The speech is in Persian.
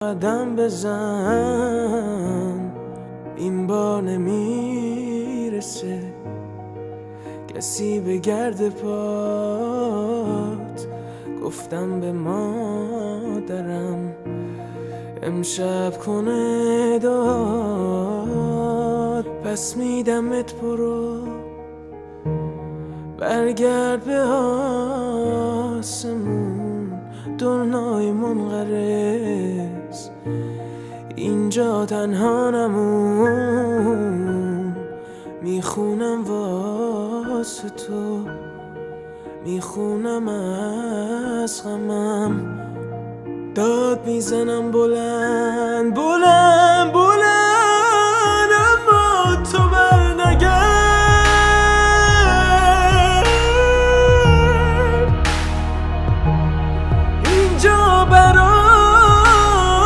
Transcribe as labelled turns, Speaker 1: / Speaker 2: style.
Speaker 1: قدم بزن، این بار نمیرسه کسی به گرد پات. گفتم به مادرم امشب کنه داد، پس میدمت برو برگرد به آسمون، دنیای منقرض اینجا تنها نمون. میخونم واسه تو، میخونم از غمم، داد میزنم بلند بلند بلند.